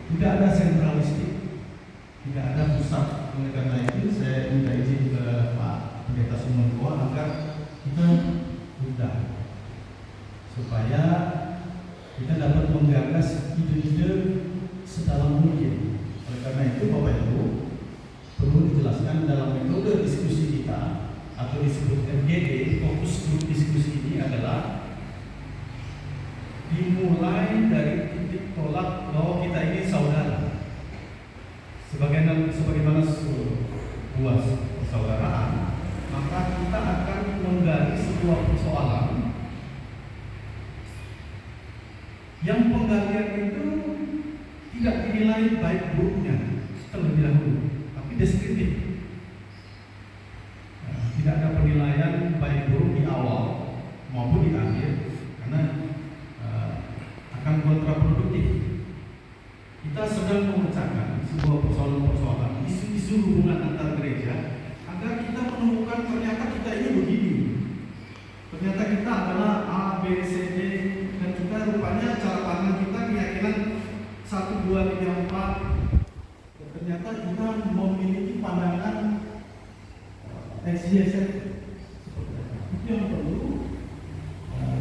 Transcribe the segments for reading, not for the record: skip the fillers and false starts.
tidak ada sentralistik, tidak ada pusat. Oleh karena itu saya minta izin ke Pak Pendeta Simon Koa agar kita mudah supaya kita dapat menggagas ide-ide sedalam mungkin. Oleh karena itu Bapak Ibu perlu dijelaskan dalam metode diskusi kita atau disebut MGD, fokus grup diskusi ini adalah dimulai dari titik tolak bahwa kita ini saudara. Sebagaimana sebuah persaudaraan, maka kita akan menggali sebuah persoalan yang penggalian itu tidak dinilai baik buruknya terlebih dahulu, tapi deskriptif. Tidak ada penilaian baik buruk di awal maupun di akhir, karena akan kontraproduktif. Kita sedang memecahkan sebuah persoalan-persoalan, isu-isu hubungan antar gereja, agar kita menemukan ternyata kita ini begini. Ternyata kita adalah A, B, C, D, dan kita rupanya cara pandang kita keyakinan 1, 2, 3, 4. Dan ternyata kita memiliki pandangan XYZ. Itu yang perlu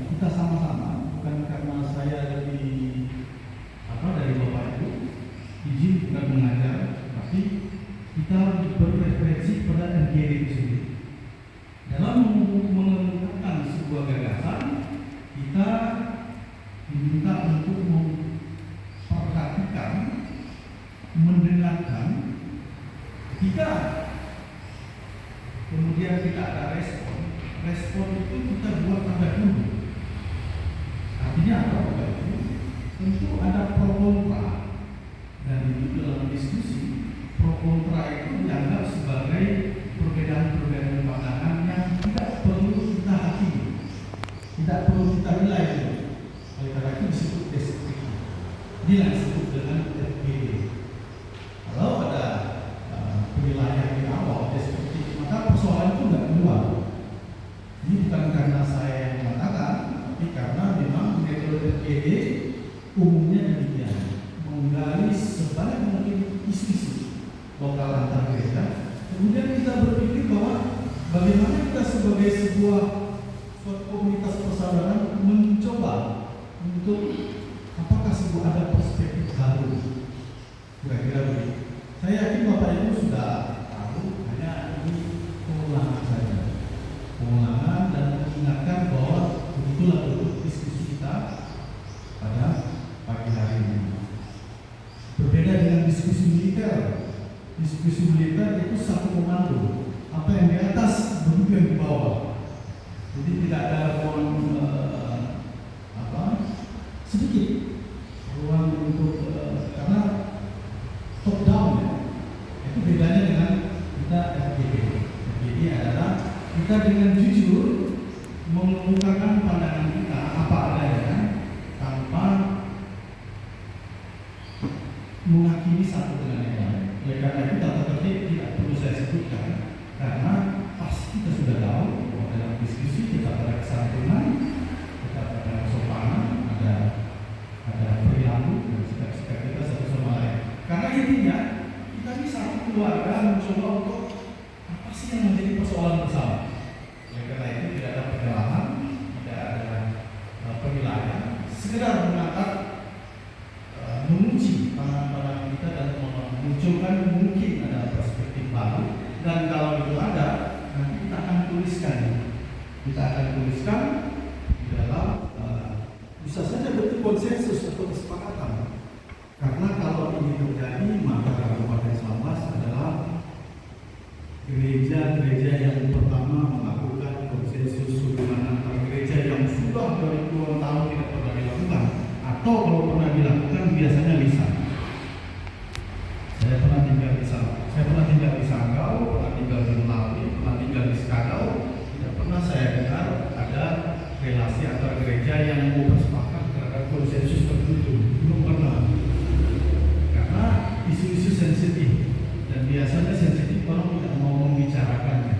kita sama-sama, bukan karena saya lebih dari Bapak Ibu izin bukan mengajar, tapi kita berreferensi pada MGD itu sendiri. Dalam mengembangkan sebuah gagasan, kita diminta untuk memperhatikan, mendengarkan. Jika kemudian tidak ada respon itu kita buat tanda dulu. Artinya apa Bapak Ibu? Tentu ada pro kontra, dan itu dalam diskusi pro kontra itu dianggap sebagai perbedaan-perbedaan pandangan yang tidak perlu kita hakimi, tidak perlu kita nilai. Oleh karena itu disebut deskripsi, inilah disebut dengan FGD. Kalau ada penilaian di awal deskripsi, maka persoalan itu tidak keluar. Ini bukan karena saya yang mengatakan, tapi karena memang metode FGD umumnya demikian, menggali sebanyak mungkin isu-isu lokal antar gereja. Kemudian kita berpikir bahwa bagaimana kita sebagai sebuah komunitas persaudaraan mencoba untuk apakah sebuah ada perspektif baru. Kira-kira begitu. Saya yakin Bapak Ibu sudah tahu, hanya ini pengulangan saja, pengulangan dan mengingatkan bahwa begitulah bentuk diskusi kita pada pagi hari ini. Berbeda dengan diskusi militer. Diskusi militer itu satu komando. Apa yang di atas begitu yang di bawah. Jadi tidak ada ruang sedikit ruang untuk karena top down ya. Itu bedanya dengan kita FGD. FGD adalah kita dengan jujur mengemukakan pandangan kita apa adanya, tanpa menghakimi satu dengan yang lain. Oleh karena itu tata tertib tidak perlu saya sebutkan, karena pasti kita sudah tahu bahwa dalam diskusi kita ada kesantunan, kita ada kesopanan, ada perilaku dan sikap-sikap kita satu sama lain. Karena intinya kita ini satu keluarga mencoba untuk apa sih yang menjadi persoalan bersama. Oleh karena itu tidak ada pergelahan, tidak ada penilaian, sekedar mengangkat menguji pandangan kita dan memunculkan mungkin ada perspektif baru. Dan kalau itu ada, nanti kita akan tuliskan di dalam bisa saja bentuk konsensus atau kesepakatan. Karena kalau ini terjadi, maka Kabupaten Sambas adalah gereja-gereja yang pertama melakukan konsensus hubungan antar gereja yang sudah dari puluhan tahun tidak pernah dilakukan, atau kalau pernah dilakukan biasanya lisan. Saya pernah tinggal di Sanggau, pernah tinggal di Melawi, pernah tinggal di Skadau. Tidak pernah saya dengar ada relasi antar gereja yang mau bersepakat terhadap konsensus tertentu. Belum pernah. Karena isu-isu sensitif, dan biasanya sensitif orang tidak mau membicarakannya.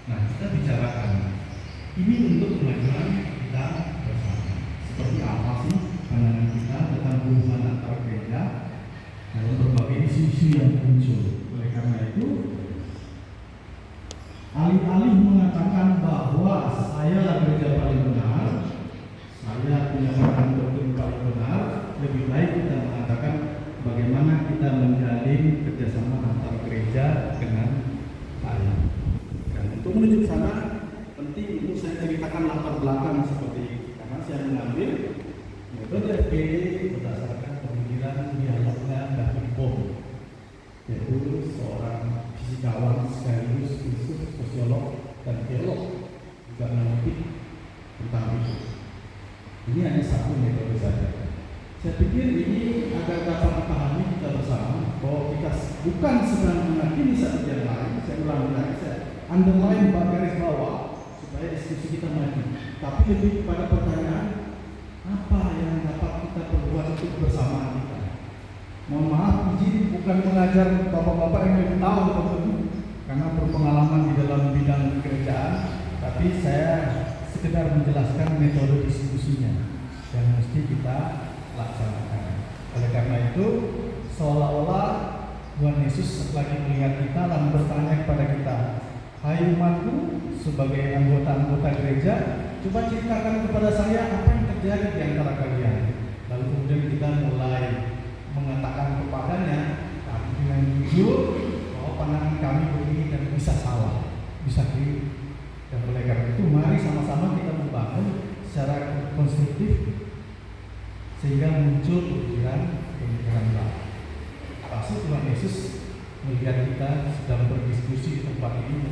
Nah, kita bicarakan. Ini untuk kemajuan kita bersama. Seperti apa sih pandangan kita tentang hubungan antar gereja? diskusi yang muncul. Oleh karena itu, alih-alih mengatakan bahwa saya gereja paling benar, saya punya pandangan doktrin paling benar, lebih baik kita mengatakan bagaimana kita menjalin kerjasama antar gereja dengan lain. Dan untuk menuju ke sana, penting untuk saya ceritakan latar belakang seperti karena saya mengambil metode FGD berdasarkan pemikiran dialognya David Bohm, yaitu seorang fisikawan sekaligus filsuf, sosiolog, dan teolog, juga meneliti tentang itu. Ini hanya satu metode saja. Saya pikir ini agar dapat dipahami kita bersama bahwa kita bukan sedang menghakimi satu yang lain. Saya ulangi lagi, saya underline garis bawah supaya diskusi kita maju. Tapi lebih kepada pertanyaan, apa yang dapat kita perbuat untuk bersamaan kita? Mohon maaf, izin bukan mengajar bapak-bapak yang lebih tahu tentu, karena berpengalaman di dalam bidang kerjaan, tapi saya sekedar menjelaskan metode diskusinya yang mesti kita laksanakan. Oleh karena itu, seolah-olah Tuhan Yesus lagi melihat kita dan bertanya kepada kita, hai umatku, sebagai anggota-anggota gereja, coba ceritakan kepada saya apa yang terjadi di antara kalian. Lalu kemudian kita mulai mengatakan kepadanya, tapi dengan jujur, bahwa pandangan kami begini dan bisa salah, bisa keliru. Dan oleh karena itu, mari sama-sama kita membangun secara konstruktif sehingga muncul pemikiran baru. Pasti Tuhan Yesus melihat kita sedang berdiskusi di tempat ini